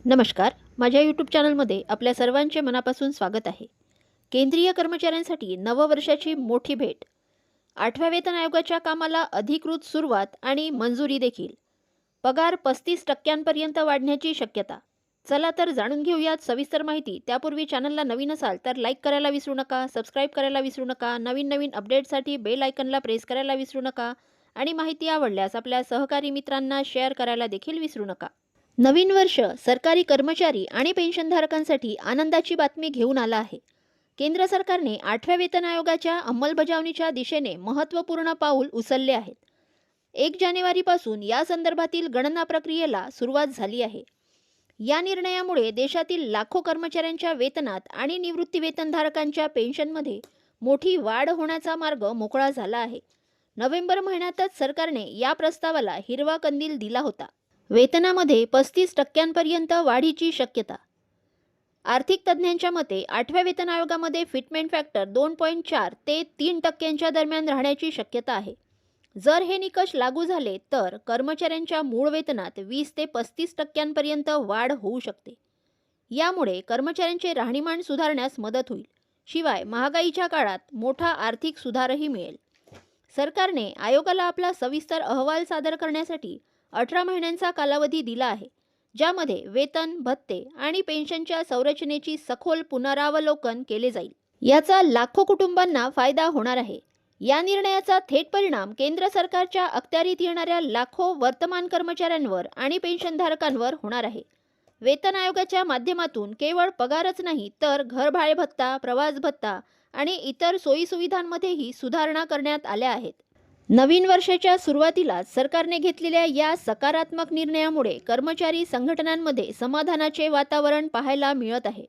नमस्कार. माझ्या यूट्यूब चॅनलमध्ये आपल्या सर्वांचे मनापासून स्वागत आहे. केंद्रीय कर्मचाऱ्यांसाठी नववर्षाची मोठी भेट. 8व्या वेतन आयोगाच्या कामाला अधिकृत सुरुवात आणि मंजुरी देखील. पगार 35% वाढण्याची शक्यता. चला तर जाणून घेऊयात सविस्तर माहिती. त्यापूर्वी चॅनलला नवीन असाल तर लाईक करायला विसरू नका, सबस्क्राईब करायला विसरू नका, नवीन अपडेटसाठी बेल आयकनला प्रेस करायला विसरू नका आणि माहिती आवडल्यास आपल्या सहकारी मित्रांना शेअर करायला देखील विसरू नका. नवीन वर्ष सरकारी कर्मचारी आणि पेन्शनधारकांसाठी आनंदाची बातमी घेऊन आला आहे. केंद्र सरकारने 8व्या वेतन आयोगाच्या अंमलबजावणीच्या दिशेने महत्त्वपूर्ण पाऊल उचलले आहेत. 1 जानेवारीपासून या संदर्भातील गणना प्रक्रियेला सुरुवात झाली आहे. या निर्णयामुळे देशातील लाखो कर्मचाऱ्यांच्या वेतनात आणि निवृत्ती वेतनधारकांच्या पेन्शनमध्ये मोठी वाढ होण्याचा मार्ग मोकळा झाला आहे. नोव्हेंबर महिन्यातच सरकारने या प्रस्तावाला हिरवा कंदील दिला होता. वेतनामध्ये 35% वाढीची शक्यता. आर्थिक तज्ज्ञांच्या मते 8व्या वेतन आयोगामध्ये फिटमेंट फॅक्टर 2.4 ते 3% दरम्यान राहण्याची शक्यता आहे. जर हे निकष लागू झाले तर कर्मचाऱ्यांच्या मूळ वेतनात 20 ते 35% वाढ होऊ शकते. यामुळे कर्मचाऱ्यांचे राहणीमान सुधारण्यास मदत होईल. शिवाय महागाईच्या काळात मोठा आर्थिक सुधारही मिळेल. सरकारने आयोगाला आपला सविस्तर अहवाल सादर करण्यासाठी 18 महिन्यांचा कालावधी दिला आहे, ज्यामध्ये वेतन, भत्ते आणि पेन्शनच्या संरचनेची सखोल पुनरावलोकन केले जाईल. याचा लाखो कुटुंबांना फायदा होणार आहे. या निर्णयाचा थेट परिणाम केंद्र सरकारच्या अखत्यारीत येणाऱ्या लाखो वर्तमान कर्मचाऱ्यांवर आणि पेन्शनधारकांवर होणार आहे. वेतन आयोगाच्या माध्यमातून केवळ पगारच नाही तर घरभाडे भत्ता, प्रवास भत्ता आणि इतर सोयीसुविधांमध्येही सुधारणा करण्यात आल्या आहेत. नवीन वर्षाच्या सुरुवातीलाच सरकारने घेतलेल्या या सकारात्मक निर्णयामुळे कर्मचारी संघटनांमध्ये समाधानाचे वातावरण पाहायला मिळत आहे.